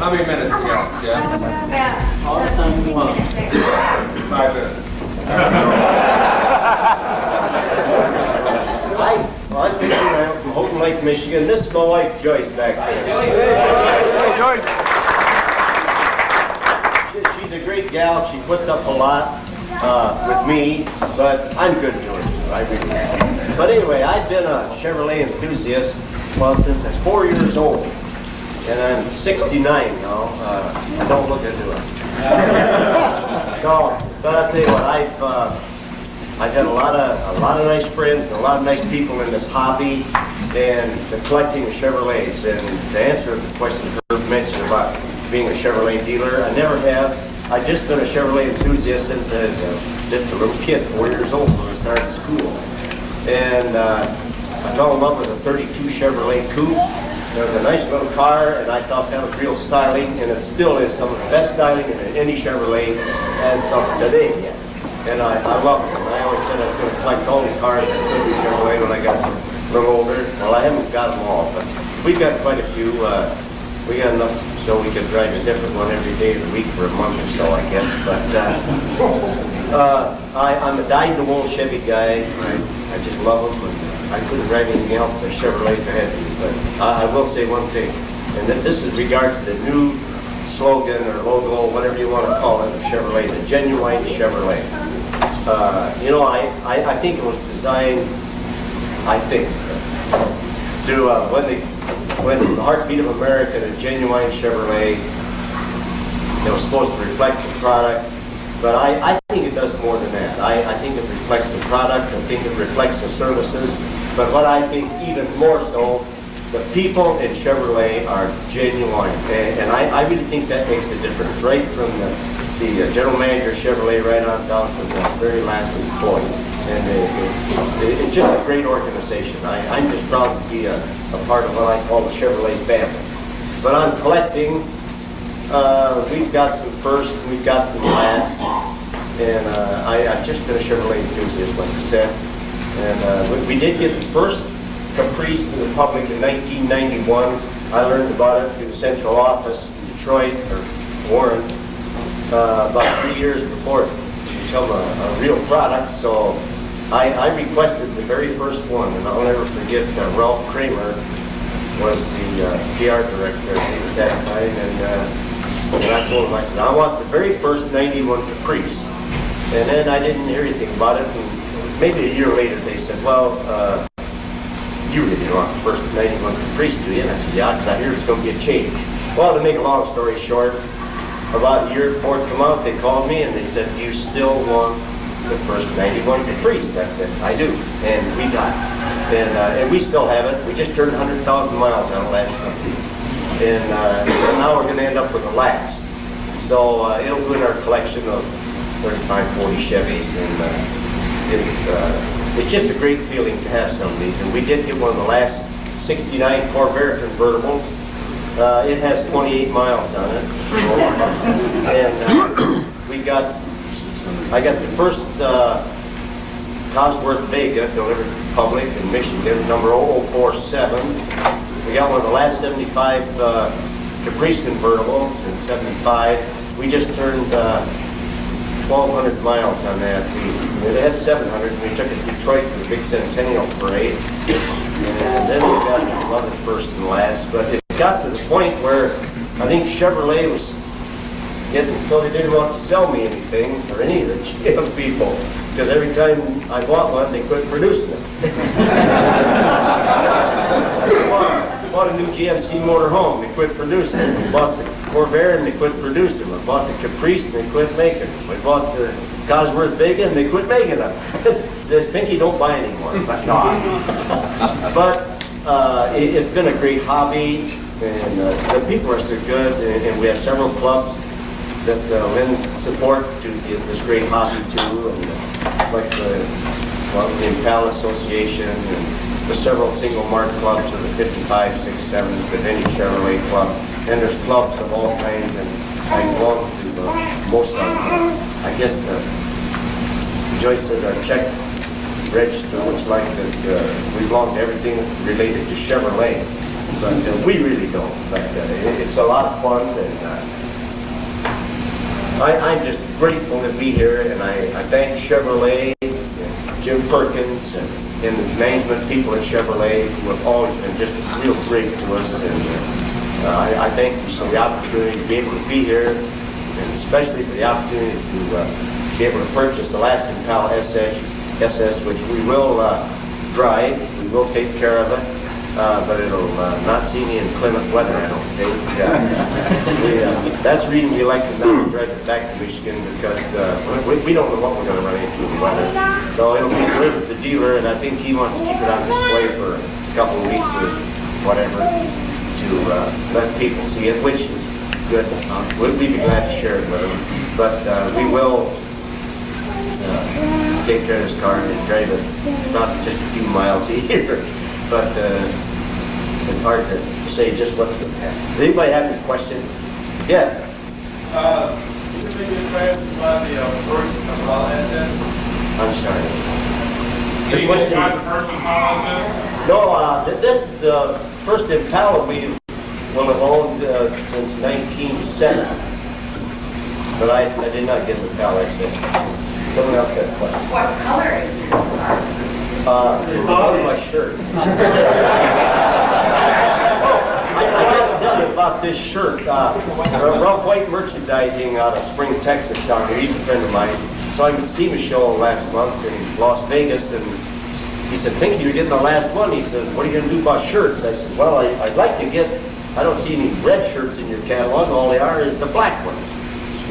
How many minutes we got, Jeff? All the time you want. 5 minutes. I'm Peter from Houghton Lake, Michigan. This is my wife, Joyce, back there. Hey, Joyce. She's a great gal. She puts up a lot with me, but I'm good to her, too. I really am. But anyway, I've been a Chevrolet enthusiast, well, since I was 4 years old. And I'm 69 now. I don't look into it. So, but I'll tell you what, I've had a lot of nice friends and a lot of nice people in this hobby and the collecting of Chevrolets. And to answer the question Herb mentioned about being a Chevrolet dealer, I never have. I've just been a Chevrolet enthusiast since I was just a little kid, 4 years old when I started school. And I fell in love with a 32 Chevrolet Coupe. It was a nice little car, and I thought that was real styling, and it still is some of the best styling in any Chevrolet as of today. And I love it. And I always said I was going to collect all the cars that could be Chevrolet when I got a little older. Well, I haven't got them all, but we've got quite a few. We got enough so we could drive a different one every day of the week for a month or so, I guess. But I'm a dyed-in-the-wool Chevy guy. I just love them. I couldn't drive anything else but Chevrolet if I had to. But I will say one thing, and this is regards to the new slogan or logo, whatever you want to call it, of Chevrolet, the genuine Chevrolet. You know, I think it was designed, to when the heartbeat of America, the genuine Chevrolet, it was supposed to reflect the product. But I think it does more than that. I think it reflects the product. I think it reflects the services. But what I think even more so, the people in Chevrolet are genuine. And I really think that makes a difference, right from the general manager of Chevrolet right on down to the very last employee. And it's just a great organization. I'm just proud to be a part of what I call the Chevrolet family. But on collecting, we've got some first, we've got some last, and I've just been a Chevrolet enthusiast, like I said. And we did get the first Caprice to the public in 1991. I learned about it through the central office in Detroit, or Warren, about 3 years before it became a real product. So I requested the very first one, and I'll never forget Ralph Kramer was the PR director at that time, and I told him, I said, I want the very first 91 Caprice. And then I didn't hear anything about it, and maybe a year later they said, well, you really don't want the first 91 Caprice, do you? And I said, yeah, because I hear it's going to be a change. Well, to make a long story short, about a year before it came out, they called me and they said, do you still want the first 91 Caprice? I said, I do. And we got it. And we still have it. We just turned 100,000 miles on it last Sunday. And now we're going to end up with the last. So it'll go in our collection of 35, 40 Chevys, and it's just a great feeling to have some of these. And we did get one of the last 69 Corvair convertibles. It has 28 miles on it. And I got the first Cosworth Vega delivered to the public in Michigan, number 0047. We got one of the last 75 Caprice convertibles in 75. We just turned 1,200 miles on that. They had 700, and we took it to Detroit for the big Centennial Parade. And then we got some other first and last. But it got to the point where I think Chevrolet was getting so they didn't want to sell me anything, or any of the GM people, because every time I bought one, they quit producing them. I bought a new GMC motorhome, they quit producing it. We bought the Corvair and they quit producing them. I bought the Caprice and they quit making them. We bought the Cosworth Vega and they quit making them. The Pinky don't buy anymore. But it's been a great hobby, and the people are so good, and we have several clubs that lend support to this great hobby too, and like the Impala Association and the several single mark clubs of the 55, 6, 7, with any Chevrolet club. And there's clubs of all kinds, and I belong to most of them. I guess Joyce said our check register looks like that we belong to everything related to Chevrolet. but we really don't. But it's a lot of fun, and I'm just grateful to be here, and I thank Chevrolet, and Jim Perkins, and the management people at Chevrolet who have always been just real great to us. And I thank you for the opportunity to be able to be here, and especially for the opportunity to be able to purchase the last Impala SS, which we will drive. We will take care of it. But it'll not see any inclement weather, I don't think. That's the reason we like to not drive it back to Michigan, because we don't know what we're going to run into in the weather. So it'll be delivered at the dealer, and I think he wants to keep it on display for a couple of weeks or whatever to let people see it, which is good. We'd be glad to share it with them. But we will take care of this car and drive it. It's not just a few miles a year, but it's hard to say just what's going to happen. Does anybody have any questions? Yes. You think you're trying to buy the first Impala SS? I'm sorry. You didn't buy the first Impala SS? No, this is the first Impala we will have owned since 1970. But I did not get the Impala SS. Someone else got a question. What color is your car? It's on my shirt. I got to tell you about this shirt. Ralph White Merchandising out of Spring, Texas down here. He's a friend of mine. So I was seeing a show last month in Las Vegas, and he said, "Pinky, you're getting the last one." He said, "What are you going to do about shirts?" I said, "Well, I'd like to get, I don't see any red shirts in your catalog. All they are is the black ones."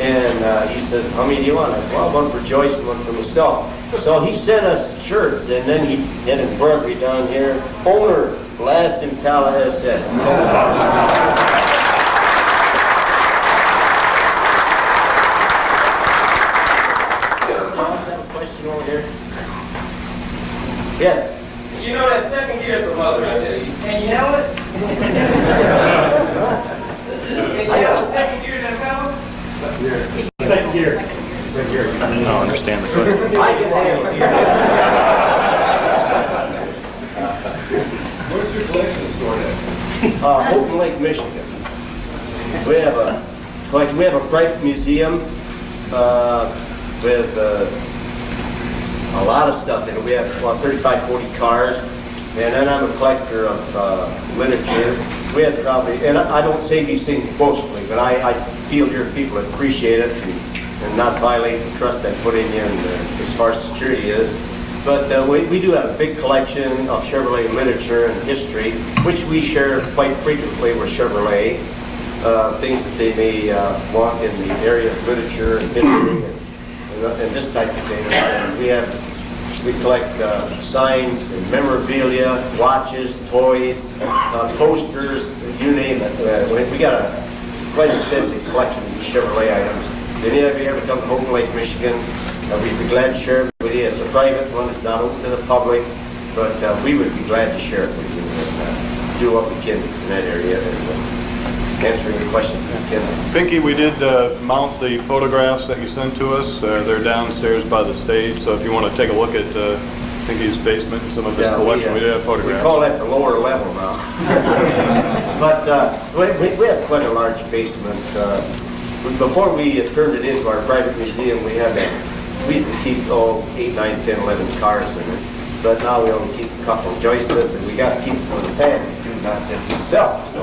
And he said, "How many do you want?" I said, "Well, one for Joyce and one for myself." So he sent us shirts, and then he had embroidery down here, "Owner, last Impala SS." Question over here? Yes. You know that second gear is a mother, I tell you. Can you handle it? Can you handle the second gear in that Impala? Second gear. I don't understand the question. I can handle it. Where's your collection stored at? Houghton Lake, Michigan. We have a private museum with a lot of stuff in it. We have 35, 40 cars, and then I'm a collector of literature. We have probably, and I don't say these things boastfully, but I feel your people appreciate it and not violate the trust I put in you as far as security is. But we do have a big collection of Chevrolet literature and history, which we share quite frequently with Chevrolet. Things that they may want in the area of literature and history and this type of thing. And we collect signs and memorabilia, watches, toys, posters, you name it. We got a quite extensive collection of Chevrolet items. If any of you ever come to Houghton Lake, Michigan, we'd be glad to share it with you. It's a private one, it's not open to the public, but we would be glad to share it with you and do what we can in that area and answer any questions we can. Pinky, we did mount the photographs that you sent to us. They're downstairs by the stage, so if you want to take a look at Pinky's basement and some of his collection, we did have photographs. We call that the lower level now. But we have quite a large basement. Before we turned it into our private museum, we used to keep 8, 9, 10, 11 cars in it. But now we only keep a couple. Joyce said that we got to keep them for the family, not simply itself. So.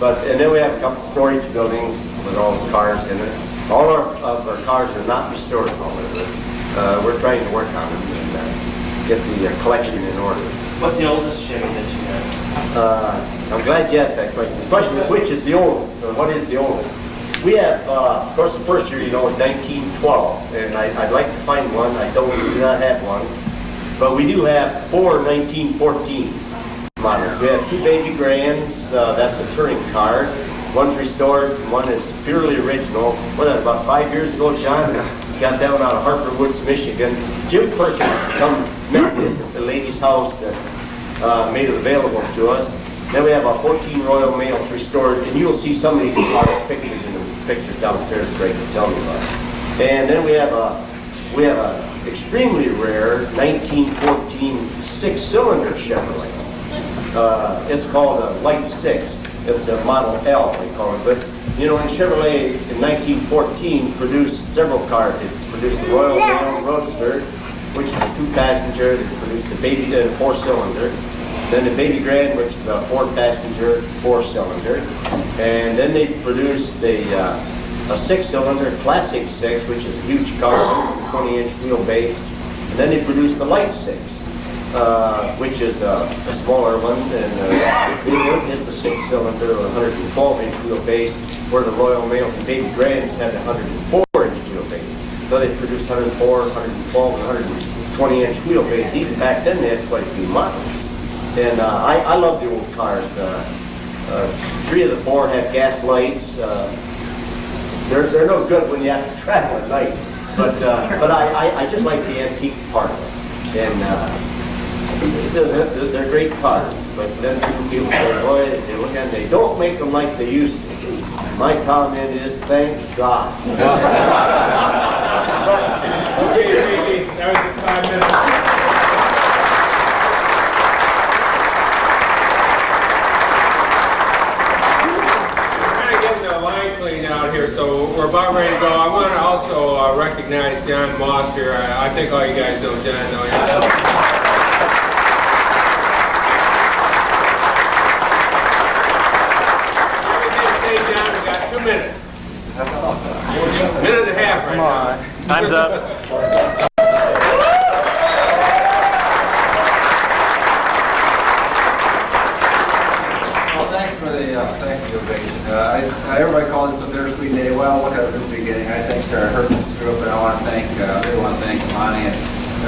And then we have a couple storage buildings with all the cars in it. All of our cars are not restored, however. We're trying to work on them and get the collection in order. What's the oldest Chevy that you have? I'm glad you asked that question. The question is, which is the oldest, or what is the oldest? We have, of course, the first year, is 1912, and I'd like to find one. I do not have one. But we do have 4 1914 models. We have 2 baby grands. That's a touring car. One's restored, and one is purely original. What was that, about 5 years ago, John? Got down out of Harper Woods, Michigan. Jim Perkins come met me at the lady's house and made it available to us. Then we have a 14 Royal Mails restored, and you'll see some of these cars pictures in the pictures downstairs. Greg can tell me about it. And then we have a extremely rare 1914 6-cylinder Chevrolet. It's called a Light 6. It's a Model L, they call it. But, you know, in Chevrolet in 1914 produced several cars. They produced the Royal Mail Roadster, which is a 2-passenger. They produced the Baby 4-cylinder. Then the Baby Grand, which is a 4-passenger, 4-cylinder. And then they produced a 6-cylinder Classic 6, which is a huge car, 20-inch wheelbase. And then they produced the Light 6, which is a smaller one, and it's a 6-cylinder, 112-inch wheelbase, where the Royal Mail and Baby Grands had a 104-inch wheelbase. So they produced 104, 112, and 120-inch wheelbase. Even back then, they had quite a few models. And I love the old cars. 3 of the 4 have gas lights. They're no good when you have to travel at night. But I just like the antique part of it. And they're great cars. But then people say, boy, they look at them, they don't make them like they used to. My comment is, thank God. Okay, Ricky, that was the 5 minutes. Out here, so we're about ready to go. I want to also recognize John Moss here. I think all you guys know John, don't you? Stay down. We got 2 minutes. Minute and a half right now. Time's up. Thank you, ovation. Everybody calls this a bittersweet day. Well, look at it at the beginning. I thank our Hercules group, and I want to thank, really want to thank Monty and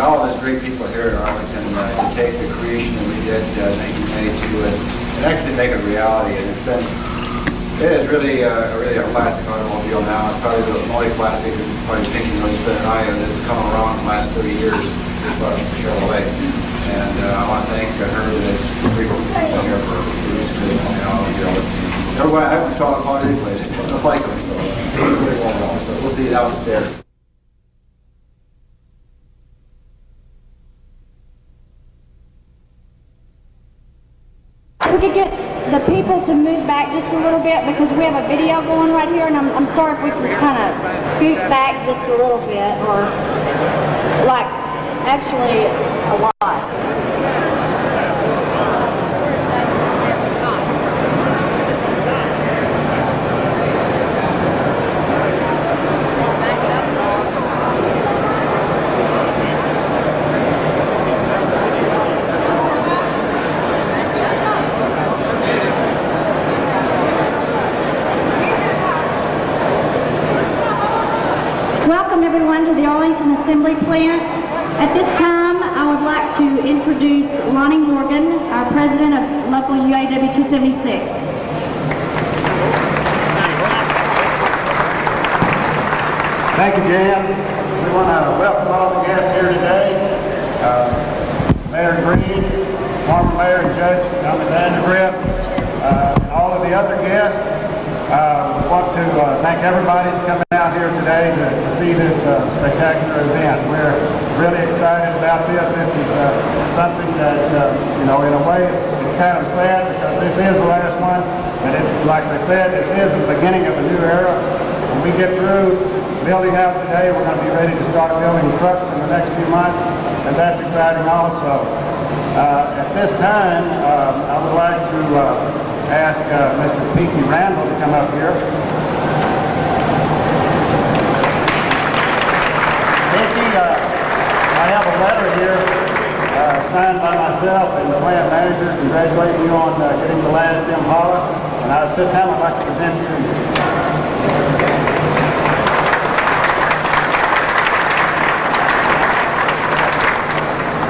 all of us great people here in Arlington to take the creation that we did in 1992 and actually make it a reality. And it is really a classic automobile now. It's probably the only classic that's probably thinking really been an eye that's come around in the last 30 years as far as Chevrolet. And I want to thank her and his people here for producing this. Everybody, I haven't talked about it anyway. It's not like them, so we'll see downstairs. If we could get the people to move back just a little bit because we have a video going right here, and I'm sorry if we could just kind of scoot back just a little bit, or like actually a lot. Welcome everyone to the Arlington Assembly Plant. At this time, I would like to introduce Lonnie Morgan, our president of local UAW 276. Thank you, Jan. We want to welcome all the guests here today. Mayor Green, former mayor and Judge Vandergrift, and all of the other guests. We want to thank everybody for coming out here today to see this spectacular event. We're really excited about this. This is something that, you know, in a way it's kind of sad because this is the last one. And like I said, this is the beginning of a new era. When we get through building out today, we're going to be ready to start building trucks in the next few months, and that's exciting also. At this time, I would like to ask Mr. Pinky Randall to come up here. Pinky, I have a letter here signed by myself and the plant manager congratulating you on getting the last Impala, and at this time I'd like to present it to you.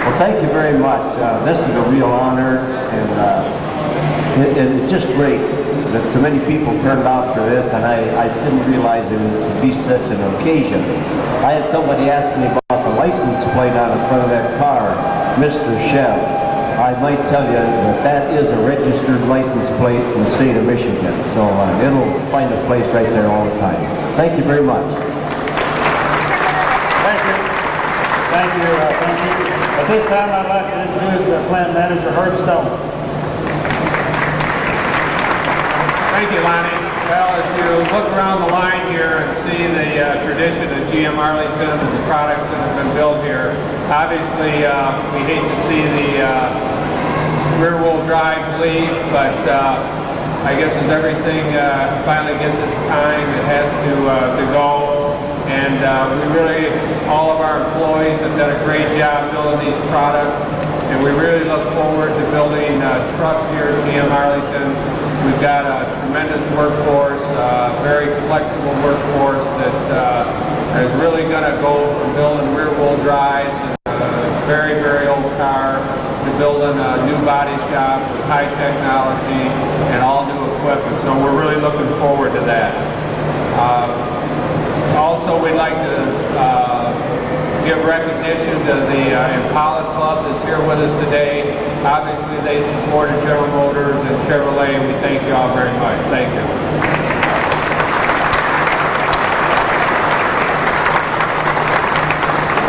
Well, thank you very much. This is a real honor, and it's just great that so many people turned out for this, and I didn't realize it would be such an occasion. I had somebody ask me about the license plate on the front of that car, Mr. Chev. I might tell you that that is a registered license plate in the state of Michigan, so it'll find a place right there all the time. Thank you very much. Thank you. Thank you. Thank you. At this time, I'd like to introduce plant manager Herb Stone. Thank you, Lonnie. Well, as you look around the line here and see the tradition of GM Arlington and the products that have been built here, obviously we hate to see the rear-wheel drives leave, but I guess as everything finally gets its time, it has to go. And we really, all of our employees have done a great job building these products, and we really look forward to building trucks here at GM Arlington. We've got a tremendous workforce, very flexible workforce that is really going to go from building rear-wheel drives and a very, very old car to building a new body shop with high technology and all new equipment. So we're really looking forward to that. Also, we'd like to give recognition to the Impala Club that's here with us today. Obviously, they supported General Motors and Chevrolet, and we thank you all very much. Thank you.